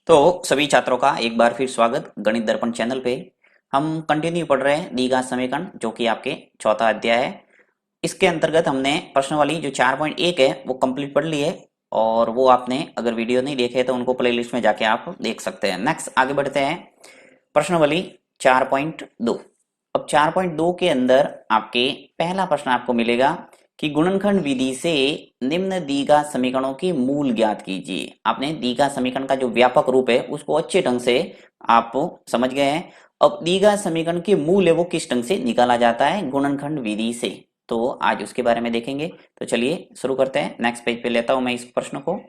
तो सभी छात्रों का एक बार फिर स्वागत गणित दर्पण चैनल पे। हम कंटिन्यू पढ़ रहे हैं द्विघात समीकरण जो कि आपके चौथा अध्याय है। इसके अंतर्गत हमने प्रश्नावली जो 4.1 है वो कंप्लीट पढ़ ली है। और वो आपने अगर वीडियो नहीं देखे तो उनको प्लेलिस्ट में जाके आप देख सकते हैं। नेक्स्ट आगे बढ़ते हैं प्रश्नावली 4.2। अब 4.2 के अंदर आपके पहला प्रश्न आपको मिलेगा कि गुणनखंड विधि से निम्न द्विघात समीकरणों के मूल ज्ञात कीजिए। आपने द्विघात समीकरण का जो व्यापक रूप है उसको अच्छे ढंग से आप समझ गए हैं। अब द्विघात समीकरण के मूल है वो किस ढंग से निकाला जाता है गुणनखंड विधि से, तो आज उसके बारे में देखेंगे। तो चलिए शुरू करते हैं। नेक्स्ट पेज पे लेता हूं मैं इस प्रश्न को।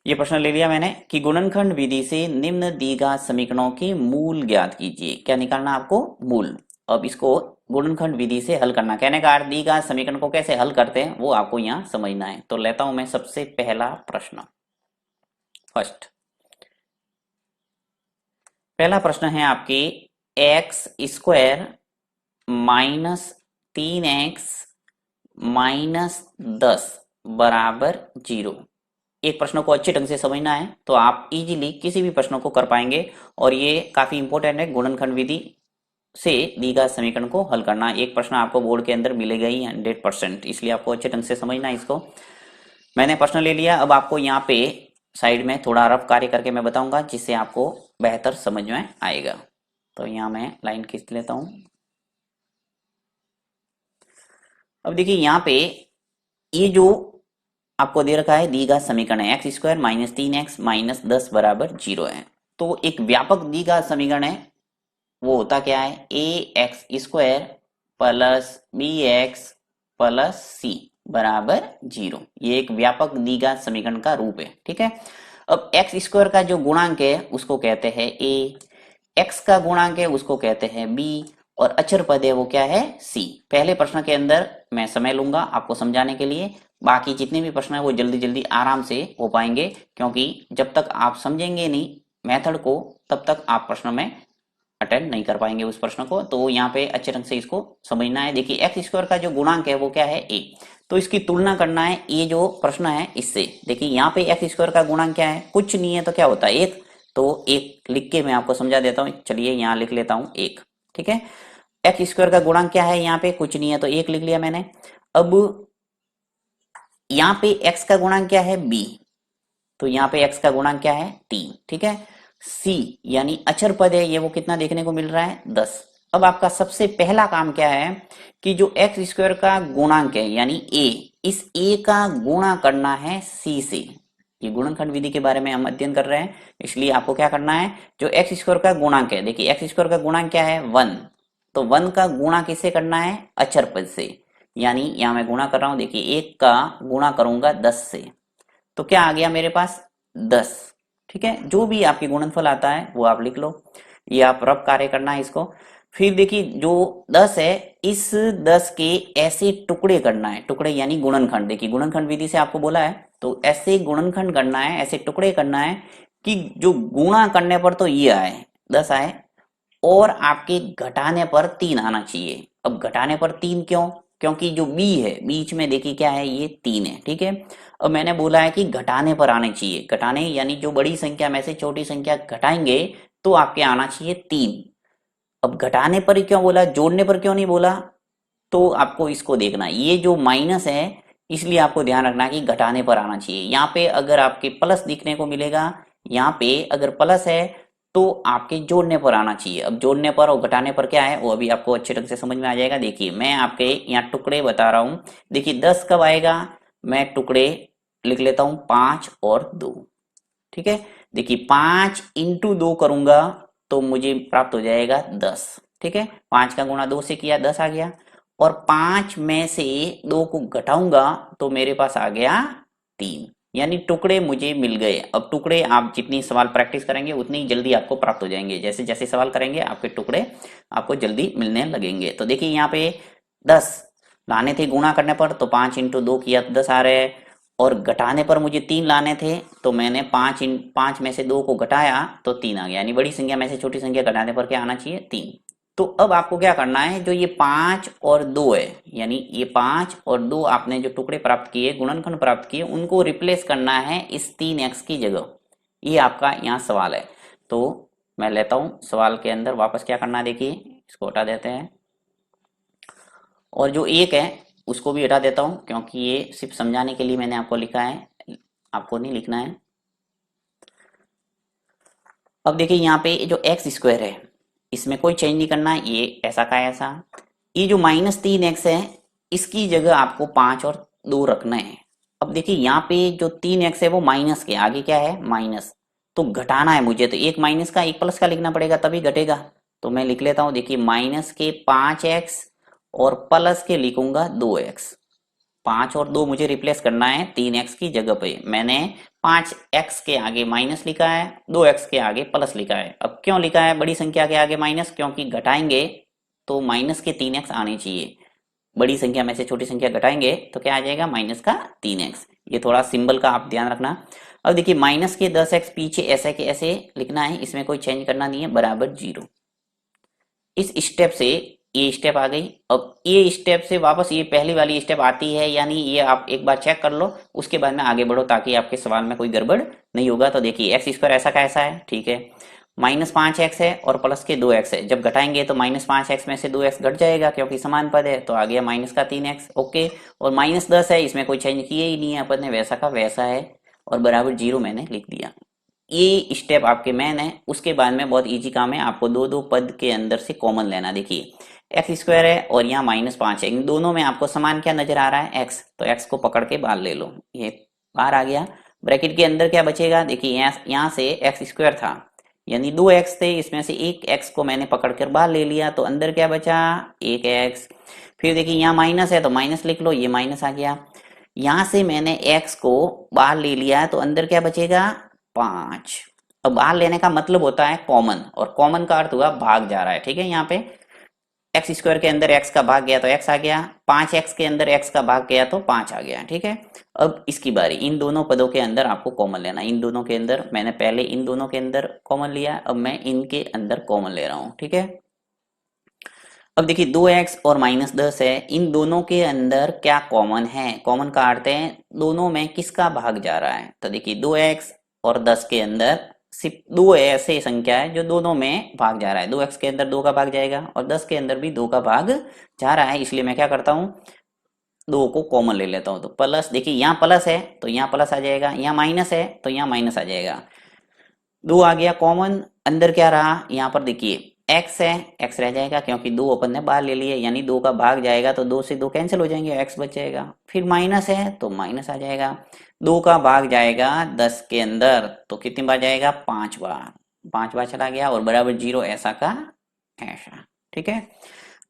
ये प्रश्न ले लिया मैंने कि गुणनखंड विधि से निम्न द्विघात समीकरणों के मूल ज्ञात कीजिए। क्या निकालना आपको? मूल। अब इसको गुणनखंड विधि से हल करना, कहने का अर्थ द्विघात समीकरण को कैसे हल करते हैं वो आपको यहाँ समझना है। तो लेता हूं मैं सबसे पहला प्रश्न। फर्स्ट पहला प्रश्न है आपके x square minus 3x minus 10 बराबर 0। एक प्रश्न को अच्छे ढंग से समझना है तो आप इजीली किसी भी प्रश्न को कर पाएंगे। और ये काफी इंपॉर्टेंट है, गुणनखंड विधि से द्विघात समीकरण को हल करना। एक प्रश्न आपको बोर्ड के अंदर मिलेगा ही 100%, इसलिए आपको अच्छे ढंग से समझना है इसको। मैंने प्रश्न ले लिया। अब आपको यहाँ पे साइड में थोड़ा रफ कार्य करके मैं बताऊंगा जिससे आपको बेहतर समझ में आएगा। तो यहाँ मैं लाइन खींच लेता हूँ। अब देखिए यहाँ पे ये जो आपको दे रखा है द्विघात समीकरण है x square minus 3x minus 10 बराबर 0 है। तो एक व्यापक द्विघात समीकरण है, वो होता क्या है? A x square plus b x plus c बराबर 0। ये एक व्यापक द्विघात समीकरण का रूप है, ठीक है। अब एक्स स्क्वायर का जो गुणांक है उसको कहते हैं ए, एक्स का गुणांक है उसको कहते हैं बी, और अचर पद है वो क्या है? सी। पहले प्रश्न के अंदर मैं समय लूंगा आपको समझाने के लिए, बाकी जितने भी प्रश्न है वो जल्दी जल्दी आराम से हो पाएंगे, क्योंकि जब तक आप समझेंगे नहीं मेथड को तब तक आप प्रश्न में अटेंड नहीं कर पाएंगे उस प्रश्न को। तो यहाँ पे अच्छे ढंग से इसको समझना है। देखिए एक्स स्क्वायर का जो गुणांक है वो क्या है? ए। तो इसकी तुलना करना है ये जो प्रश्न है इससे। देखिए यहाँ पे एक्स स्क्वायर का गुणांक क्या है? कुछ नहीं है तो क्या होता है? एक। तो एक लिख के मैं आपको समझा देता हूँ। चलिए यहाँ लिख लेता हूँ एक, ठीक है। एक्स स्क्वायर का गुणांक क्या है? यहाँ पे कुछ नहीं है तो एक लिख लिया मैंने। अब यहाँ पे एक्स का गुणांक क्या है? बी। तो यहाँ पे एक्स का गुणांक क्या है? 3, ठीक है। सी यानी अचर पद है ये, वो कितना देखने को मिल रहा है? 10। अब आपका सबसे पहला काम क्या है कि जो एक्स स्क्वायर का गुणांक है यानी ए, इस ए का गुणा करना है सी से। ये गुणनखंड विधि के बारे में हम अध्ययन कर रहे हैं, इसलिए आपको क्या करना है, जो एक्स स्क्वायर का गुणांक है, देखिए एक्स स्क्वायर का गुणांक क्या है? 1। तो 1 का गुणा किससे करना है? अचर पद से। यानी यहां मैं गुणा कर रहा हूं, देखिए 1 का गुणा करूंगा 10 से, तो क्या आ गया मेरे पास? 10, ठीक है। जो भी आपके गुणनफल आता है वो आप लिख लो, ये आप रफ कार्य करना है इसको। फिर देखिए जो 10 है, इस 10 के ऐसे टुकड़े करना है, टुकड़े यानी गुणनखंड। देखिए गुणनखंड विधि से आपको बोला है तो ऐसे गुणनखंड करना है, ऐसे टुकड़े करना है कि जो गुणा करने पर तो ये आए 10 आए, और आपके घटाने पर 3 आना चाहिए। अब घटाने पर 3 क्यों? क्योंकि जो बी है बीच में देखिए क्या है? ये 3 है, ठीक है। अब मैंने बोला है कि घटाने पर आने चाहिए, घटाने यानी जो बड़ी संख्या में से छोटी संख्या घटाएंगे तो आपके आना चाहिए 3। अब घटाने पर ही क्यों बोला, जोड़ने पर क्यों नहीं बोला? तो आपको इसको देखना, ये जो माइनस है इसलिए आपको ध्यान रखना कि घटाने पर आना चाहिए। यहाँ पे अगर आपके प्लस दिखने को मिलेगा, यहाँ पे अगर प्लस है तो आपके जोड़ने पर आना चाहिए। अब जोड़ने पर और घटाने पर क्या है वो अभी आपको अच्छे ढंग से समझ में आ जाएगा। देखिए मैं आपके यहाँ टुकड़े बता रहा हूँ। देखिए 10 कब आएगा? मैं टुकड़े लिख लेता हूँ 5 और 2, ठीक है। देखिए 5 इंटू 2 करूंगा तो मुझे प्राप्त हो जाएगा 10, ठीक है। 5 का गुणा 2 से किया 10 आ गया, और 5 में से 2 को घटाऊंगा तो मेरे पास आ गया 3, यानी टुकड़े मुझे मिल गए। अब टुकड़े आप जितनी सवाल प्रैक्टिस करेंगे उतनी जल्दी आपको प्राप्त हो जाएंगे। जैसे जैसे सवाल करेंगे आपके टुकड़े आपको जल्दी मिलने लगेंगे। तो देखिए यहाँ पे 10 लाने थे गुणा करने पर, तो 5 इंटू 2 किया तो 10 आ रहे हैं, और घटाने पर मुझे 3 लाने थे तो मैंने 5 में से 2 को घटाया तो 3 आ गया। यानी बड़ी संख्या में से छोटी संख्या घटाने पर क्या आना चाहिए? 3। तो अब आपको क्या करना है, जो ये 5 और 2 है, यानी ये 5 और 2 आपने जो टुकड़े प्राप्त किए, गुणनखंड प्राप्त किए, उनको रिप्लेस करना है इस 3x की जगह। ये आपका यहाँ सवाल है। तो मैं लेता हूँ सवाल के अंदर वापस क्या करना है, देखिए इसको हटा देते हैं और जो एक है उसको भी हटा देता हूँ, क्योंकि ये सिर्फ समझाने के लिए मैंने आपको लिखा है, आपको नहीं लिखना है। अब देखिए यहाँ पे जो एक्स स्क्वायर है इसमें कोई चेंज नहीं करना है, ये ऐसा का ऐसा। ये जो -3x है इसकी जगह आपको 5 और 2 रखना है। अब देखिए यहाँ पे जो 3x है वो माइनस के आगे क्या है, माइनस, तो घटाना है मुझे, तो एक माइनस का एक प्लस का लिखना पड़ेगा तभी घटेगा। तो मैं लिख लेता हूँ, देखिए माइनस के 5x और प्लस के लिखूंगा 2x। 5 और 2 मुझे रिप्लेस करना है 3x की जगह पे। मैंने 5x के आगे माइनस लिखा है, 2x के आगे प्लस लिखा है। अब क्यों लिखा है बड़ी संख्या के आगे माइनस, क्योंकि घटाएंगे तो माइनस के 3x आने चाहिए। बड़ी संख्या में से छोटी संख्या घटाएंगे तो क्या आ जाएगा, माइनस का 3x। ये थोड़ा सिंबल का आप ध्यान रखना। अब देखिए माइनस के 10x पीछे ऐसे के ऐसे लिखना है, इसमें कोई चेंज करना नहीं है, बराबर 0। इस स्टेप से ये स्टेप आ गई। अब ये स्टेप से वापस ये पहली वाली स्टेप आती है, यानी ये आप एक बार चेक कर लो, उसके बाद में आगे बढ़ो ताकि आपके सवाल में कोई गड़बड़ नहीं होगा। तो देखिए एक्स स्क्वायर ऐसा का ऐसा है, ठीक है, -5x है और प्लस के 2x है। जब घटाएंगे तो -5x में से 2x घट जाएगा क्योंकि समान पद है, तो आ गया माइनस का 3x। ओके, और -10 है, इसमें कोई चेंज किए ही नहीं है अपन ने, वैसा का वैसा है और बराबर 0 मैंने लिख दिया। ये स्टेप आपके मेन है। उसके बाद में बहुत इजी काम है, आपको दो दो पद के अंदर से कॉमन लेना। देखिए एक्स स्क्वायर है और यहाँ -5 है, इन दोनों में आपको समान क्या नजर आ रहा है, एक्स, तो एक्स को पकड़ के बाहर ले लो, ये बाहर आ गया। ब्रैकेट के अंदर क्या बचेगा, देखिए यहाँ से एक्स स्क्वायर था, यानी 2x थे, इसमें से एक x को मैंने पकड़ कर बाहर ले लिया, तो अंदर क्या बचा, 1x। फिर देखिए यहाँ माइनस है तो माइनस लिख लो, ये माइनस आ गया। यहाँ से मैंने x को बाहर ले लिया तो अंदर क्या बचेगा, 5। अब बाहर लेने का मतलब होता है कॉमन, और कॉमन का अर्थ हुआ भाग जा रहा है, ठीक है। यहाँ पे एक्स स्क्वायर के अंदर x का भाग गया तो x आ गया, 5x के अंदर x का भाग गया तो 5 आ गया, ठीक है। अब इसकी बारी, इन दोनों पदों के अंदर आपको कॉमन लेना। इन दोनों के अंदर मैंने पहले इन दोनों के अंदर कॉमन लिया, अब मैं इनके अंदर कॉमन ले रहा हूं, ठीक है। अब देखिए 2x और -10 है, इन दोनों के अंदर क्या कॉमन है, कॉमन का अर्थ है दोनों में किसका भाग जा रहा है। तो देखिए 2x और 10 के अंदर सिर्फ 2 ऐसे संख्या है जो दोनों में भाग जा रहा है। 2x के अंदर 2 का भाग जाएगा और 10 के अंदर भी 2 का भाग जा रहा है, इसलिए मैं क्या करता हूँ, 2 को कॉमन ले लेता हूँ। तो प्लस, देखिए यहाँ प्लस है तो यहाँ प्लस आ जाएगा, यहाँ माइनस है तो यहाँ माइनस आ जाएगा। 2 आ गया कॉमन, अंदर क्या रहा, यहाँ पर देखिए x है, x रह जाएगा क्योंकि 2 अपन ने बाहर ले लिए, यानी 2 का भाग जाएगा तो 2 से 2 कैंसिल हो जाएंगे, x बच जाएगा। फिर माइनस है तो माइनस आ जाएगा, 2 का भाग जाएगा 10 के अंदर तो कितनी बार जाएगा, 5 बार, 5 बार चला गया और बराबर 0, ऐसा का ऐसा, ठीक है।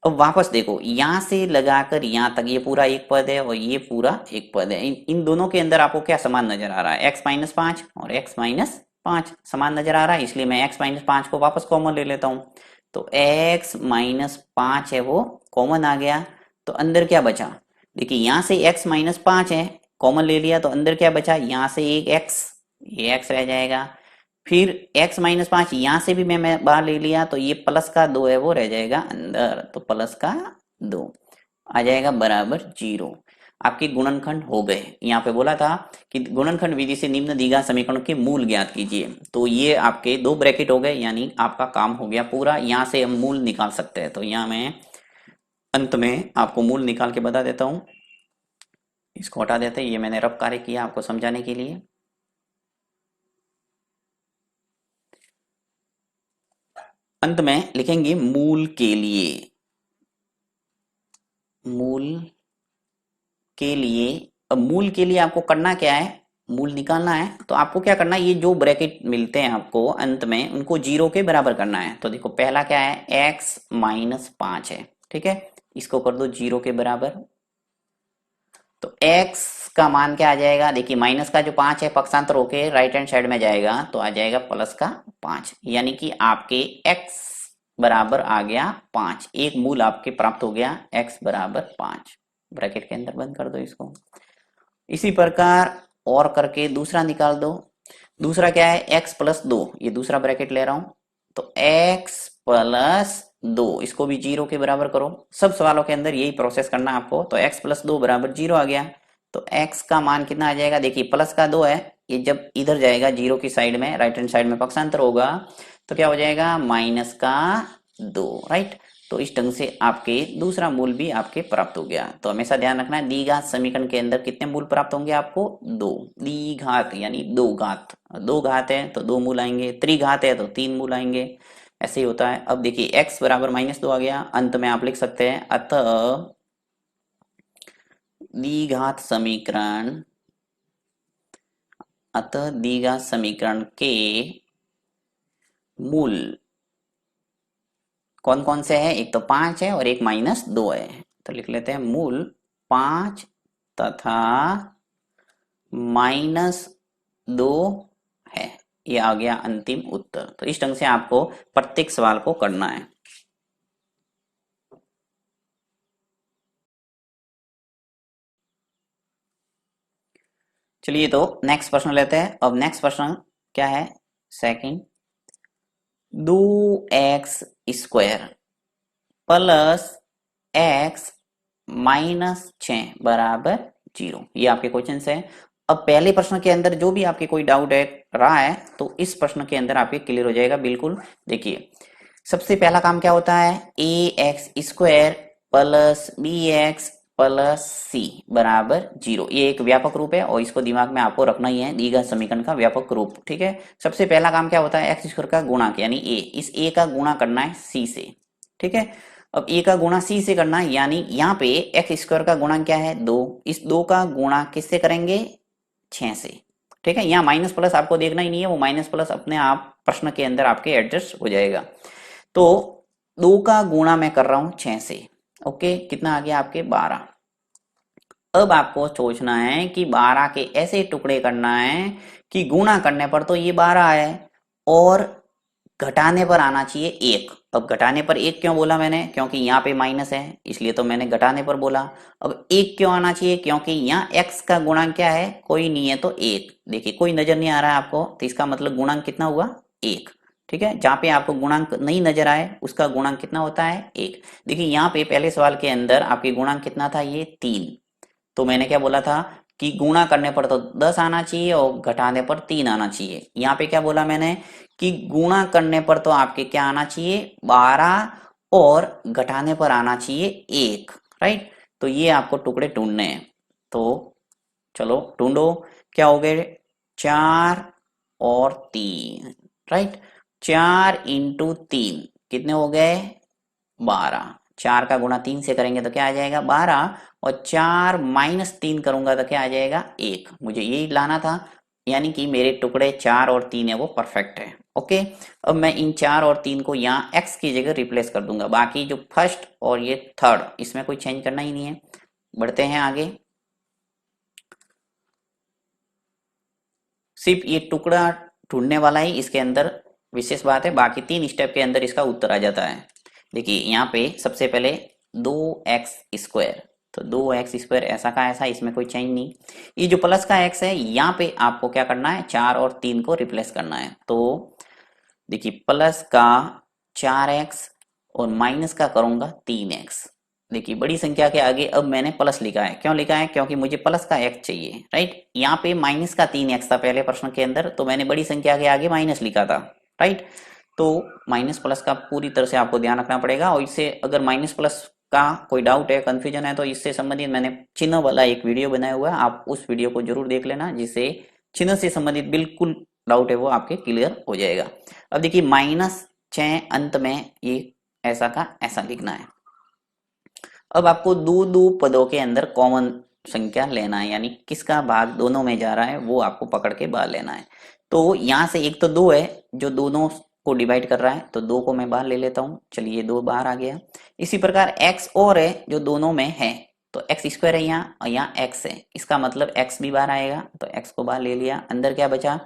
अब वापस देखो, यहां से लगाकर यहां तक ये पूरा एक पद है और ये पूरा एक पद है। इन दोनों के अंदर आपको क्या समान नजर आ रहा है, x-5 और x-5 समान नजर आ रहा है, इसलिए मैं x-5 को वापस कॉमन ले लेता हूं। तो x-5 है वो कॉमन आ गया, तो अंदर क्या बचा, देखिए यहां से x-5 है, कॉमन ले लिया तो अंदर क्या बचा, यहां से एक x, ये x रह जाएगा। फिर x-5 यहां से भी मैं बाहर ले लिया तो ये प्लस का 2 है वो रह जाएगा अंदर, तो प्लस का 2 आ जाएगा बराबर 0। आपके गुणनखंड हो गए। यहाँ पे बोला था कि गुणनखंड विधि से निम्न दी गई समीकरण के मूल ज्ञात कीजिए, तो ये आपके 2 ब्रैकेट हो गए, यानी आपका काम हो गया पूरा। यहाँ से हम मूल निकाल सकते हैं, तो यहाँ मैं अंत में आपको मूल निकाल के बता देता हूं। इसको हटा देते हैं, ये मैंने रफ कार्य किया आपको समझाने के लिए। अंत में लिखेंगे मूल के लिए, मूल के लिए। अब मूल के लिए आपको करना क्या है, मूल निकालना है, तो आपको क्या करना है, ये जो ब्रैकेट मिलते हैं आपको अंत में उनको 0 के बराबर करना है। तो देखो पहला क्या है, x-5 है, ठीक है, इसको कर दो 0 के बराबर। तो x का मान क्या आ जाएगा, देखिए माइनस का जो 5 है पक्षांतर होके राइट हैंड साइड में जाएगा तो आ जाएगा प्लस का 5, यानी कि आपके x बराबर आ गया 5। एक मूल आपके प्राप्त हो गया, x बराबर 5, ब्रैकेट के अंदर बंद कर दो इसको। इसी प्रकार और करके दूसरा निकाल दो। दूसरा क्या है, x प्लस 2, ये दूसरा ब्रैकेट ले रहा हूं, तो x प्लस 2 इसको भी 0 के बराबर करो। सब सवालों के अंदर यही प्रोसेस करना आपको। तो x प्लस 2 बराबर 0 आ गया, तो x का मान कितना आ जाएगा, देखिए प्लस का 2 है ये जब इधर जाएगा जीरो की साइड में, राइट हैंड साइड में पक्षांतर होगा, तो क्या हो जाएगा माइनस का 2, राइट। तो इस ढंग से आपके दूसरा मूल भी आपके प्राप्त हो गया। तो हमेशा ध्यान रखना है द्विघात समीकरण के अंदर कितने मूल प्राप्त होंगे आपको, 2। द्विघात यानी दो घात, दो घात है तो दो मूल आएंगे, त्रिघात है तो 3 मूल आएंगे, ऐसे ही होता है। अब देखिए x बराबर -2 आ गया, अंत में आप लिख सकते हैं अतः द्विघात समीकरण, अतः द्विघात समीकरण के मूल कौन कौन से हैं, एक तो 5 है और एक -2 है। तो लिख लेते हैं मूल 5 तथा -2 है। ये आ गया अंतिम उत्तर। तो इस ढंग से आपको प्रत्येक सवाल को करना है। चलिए तो नेक्स्ट प्रश्न लेते हैं। अब नेक्स्ट प्रश्न क्या है, सेकंड, 2x² प्लस x -6 बराबर 0, ये आपके क्वेश्चन है। अब पहले प्रश्न के अंदर जो भी आपके कोई डाउट है रहा है तो इस प्रश्न के अंदर आपके क्लियर हो जाएगा बिल्कुल। देखिए सबसे पहला काम क्या होता है, ax² plus bx plus c बराबर 0, ये एक व्यापक रूप है और इसको दिमाग में आपको रखना ही है, द्विघात समीकरण का व्यापक रूप, ठीक है। सबसे पहला काम क्या होता है, x² का गुणा यानी a, इस a का गुणा करना है c से, ठीक है। अब a का गुणा c से करना है, यानी यहाँ पे x² का गुणा क्या है 2, इस 2 का गुणा किससे करेंगे 6 से, ठीक है। यहाँ माइनस प्लस आपको देखना ही नहीं है, वो माइनस प्लस अपने आप प्रश्न के अंदर आपके एडजस्ट हो जाएगा। तो 2 का गुणा मैं कर रहा हूं 6 से, ओके, कितना आ गया आपके 12। अब आपको सोचना है कि 12 के ऐसे टुकड़े करना है कि गुणा करने पर तो ये 12 है और घटाने पर आना चाहिए 1। अब घटाने पर 1 क्यों बोला मैंने, क्योंकि यहाँ पे माइनस है इसलिए तो मैंने घटाने पर बोला। अब 1 क्यों आना चाहिए, क्योंकि यहाँ x का गुणांक क्या है, कोई नहीं है तो 1। देखिए कोई नजर नहीं आ रहा है आपको, तो इसका मतलब गुणांक कितना हुआ 1, ठीक है। जहाँ पे आपको गुणांक नहीं नजर आए उसका गुणांक कितना होता है 1। देखिए यहाँ पे पहले सवाल के अंदर आपके गुणांक कितना था, ये 3। तो मैंने क्या बोला था कि गुणा करने पर तो 10 आना चाहिए और घटाने पर 3 आना चाहिए। यहाँ पे क्या बोला मैंने कि गुणा करने पर तो आपके क्या आना चाहिए 12 और घटाने पर आना चाहिए 1, राइट। तो ये आपको टुकड़े ढूंढने हैं, तो चलो ढूंढो। क्या हो गए 4 और 3, राइट। 4 इंटू 3 कितने हो गए 12, 4 का गुणा 3 से करेंगे तो क्या आ जाएगा 12, और 4 माइनस 3 करूंगा तो क्या आ जाएगा 1। मुझे यही लाना था, यानी कि मेरे टुकड़े 4 और 3 है वो परफेक्ट है, ओके। अब मैं इन 4 और 3 को यहाँ x की जगह रिप्लेस कर दूंगा, बाकी जो फर्स्ट और ये थर्ड इसमें कोई चेंज करना ही नहीं है। बढ़ते हैं आगे, सिर्फ ये टुकड़ा ढूंढने वाला ही इसके अंदर विशेष बात है, बाकी 3 स्टेप के अंदर इसका उत्तर आ जाता है। देखिए यहाँ पे सबसे पहले 2x², तो 2x² ऐसा का ऐसा, इसमें कोई चेंज नहीं। ये जो प्लस का x है यहाँ पे आपको क्या करना है 4 और 3 को रिप्लेस करना है। तो देखिए प्लस का 4x और माइनस का करूंगा 3x। देखिए बड़ी संख्या के आगे अब मैंने प्लस लिखा है, क्यों लिखा है, क्योंकि मुझे प्लस का x चाहिए, राइट। यहाँ पे माइनस का 3x था पहले प्रश्न के अंदर, तो मैंने बड़ी संख्या के आगे माइनस लिखा था, राइट। तो माइनस प्लस का पूरी तरह से आपको ध्यान रखना पड़ेगा, और इससे अगर माइनस प्लस का कोई डाउट है कंफ्यूजन है तो इससे संबंधित मैंने चिन्ह वाला एक वीडियो बनाया हुआ है, आप उस वीडियो को जरूर देख लेना, जिससे चिन्ह से संबंधित बिल्कुल डाउट है वो आपके क्लियर हो जाएगा। अब देखिए -6 अंत में ये ऐसा का ऐसा लिखना है। अब आपको दो दो पदों के अंदर कॉमन संख्या लेना है, यानी किसका भाग दोनों में जा रहा है वो आपको पकड़ के बाहर लेना है। तो यहां से एक तो 2 है जो दोनों को डिवाइड कर रहा है, तो 2 को मैं बाहर ले लेता हूं, चलिए 2 बाहर आ गया। इसी प्रकार x और है जो दोनों में है, तो x² है यहाँ और यहाँ x है, इसका मतलब x भी बाहर आएगा, तो x को बाहर ले लिया। अंदर क्या बचा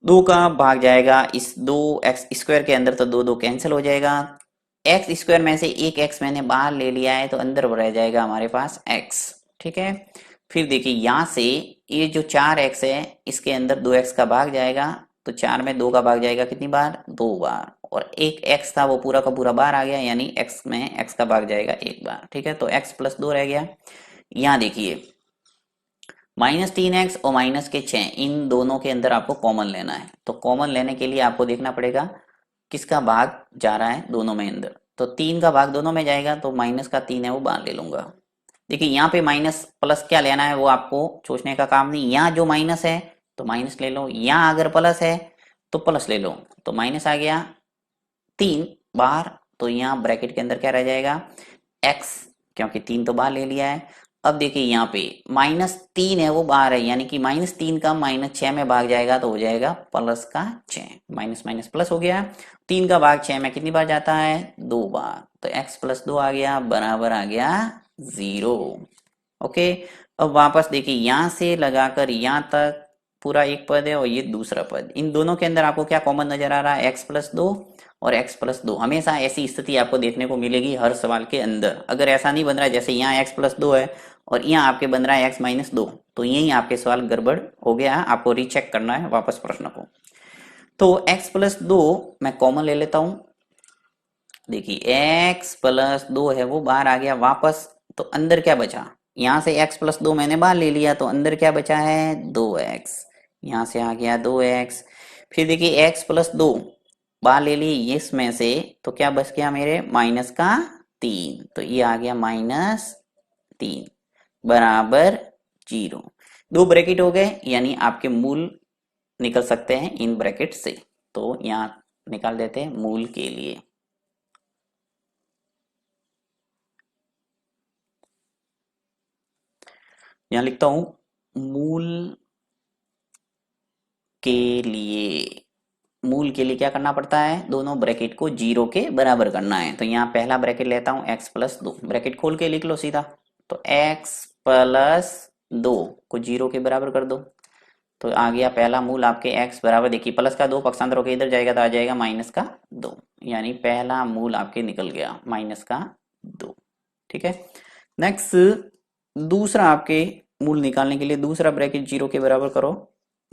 2 का भाग जाएगा इस 2x² के अंदर, तो 2 2 कैंसिल हो जाएगा। x² में से एक x मैंने बाहर ले लिया है, तो अंदर रह जाएगा हमारे पास x, ठीक है। फिर देखिए यहां से ये जो 4x है इसके अंदर 2x का भाग जाएगा, तो 4 में 2 का भाग जाएगा कितनी बार 2 बार, और एक x था वो पूरा का पूरा बाहर आ गया, यानी x में x का भाग जाएगा 1 बार, ठीक है। तो x + 2 रह गया। यहाँ देखिए -3x और माइनस के 6 इन दोनों के अंदर आपको कॉमन लेना है। तो कॉमन लेने के लिए आपको देखना पड़ेगा किसका भाग जा रहा है दोनों में अंदर। तो 3 का भाग दोनों में जाएगा तो माइनस का 3 है वो बाहर ले लूंगा। देखिए यहाँ पे माइनस प्लस क्या लेना है वो आपको सोचने का काम नहीं। यहाँ जो माइनस है तो माइनस ले लो, यहाँ अगर प्लस है तो प्लस ले लो। तो माइनस आ गया 3 बाहर, तो यहाँ ब्रैकेट के अंदर क्या रह जाएगा x, क्योंकि 3 तो बाहर ले लिया है। अब देखिए यहाँ पे -3 है वो बाहर है, यानी कि -3 का -6 में भाग जाएगा तो हो जाएगा प्लस का 6, माइनस माइनस प्लस हो गया। 3 का भाग 6 में कितनी बार जाता है 2 बार, तो x + 2 आ गया बराबर आ गया 0। ओके, अब वापस देखिए यहाँ से लगाकर यहाँ तक पूरा एक पद है और ये दूसरा पद, इन दोनों के अंदर आपको क्या कॉमन नजर आ रहा है x + 2 और x + 2। हमेशा ऐसी स्थिति आपको देखने को मिलेगी हर सवाल के अंदर। अगर ऐसा नहीं बन रहा है जैसे यहाँ x + 2 है और यहाँ आपके बन रहा है x - 2, तो यही आपके सवाल गड़बड़ हो गया है, आपको रीचेक करना है वापस प्रश्न को। तो x + 2 मैं कॉमन ले लेता हूं। देखिए x + 2 है वो बाहर आ गया वापस, तो अंदर क्या बचा, यहाँ से x + 2 मैंने बाहर ले लिया तो अंदर क्या बचा है 2x, यहाँ से आ गया 2x। फिर देखिए x + 2 बाहर ले ली इसमें से, तो क्या बच गया मेरे माइनस का 3, तो ये आ गया -3 बराबर 0। 2 ब्रैकेट हो गए, यानी आपके मूल निकल सकते हैं इन ब्रैकेट से। तो यहाँ निकाल देते हैं मूल के लिए। यहाँ लिखता हूं मूल के लिए। मूल के लिए क्या करना पड़ता है, दोनों ब्रैकेट को 0 के बराबर करना है। तो यहाँ पहला ब्रैकेट लेता हूँ x + 2, ब्रैकेट खोल के लिख लो सीधा। तो x + 2 को 0 के बराबर कर दो, तो आ गया पहला मूल आपके x बराबर, देखिए प्लस का 2 पक्षांतर होकर इधर जाएगा तो आ जाएगा -2, यानी पहला मूल आपके निकल गया -2। ठीक है, नेक्स्ट दूसरा आपके मूल निकालने के लिए दूसरा ब्रैकेट 0 के बराबर करो।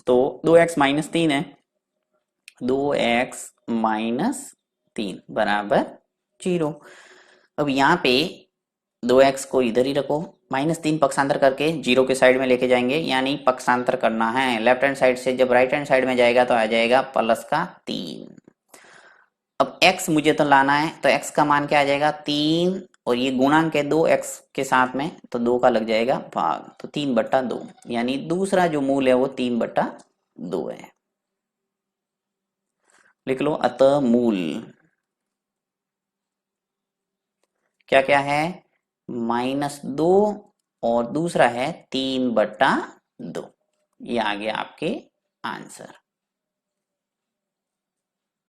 तो 2x - 3 है, 2x - 3 बराबर 0। अब यहाँ पे 2x को इधर ही रखो, -3 पक्षांतर करके 0 के साइड में लेके जाएंगे, यानी पक्षांतर करना है लेफ्ट हैंड साइड से, जब राइट हैंड साइड में जाएगा तो आ जाएगा +3। अब x मुझे तो लाना है, तो x का मान क्या आ जाएगा 3, और ये गुणांक है 2x के साथ में, तो 2 का लग जाएगा भाग, तो 3/2, यानी दूसरा जो मूल है वो 3/2 है। लिख लो अतः मूल क्या क्या है -2 और दूसरा है 3/2। ये आ गया आपके आंसर।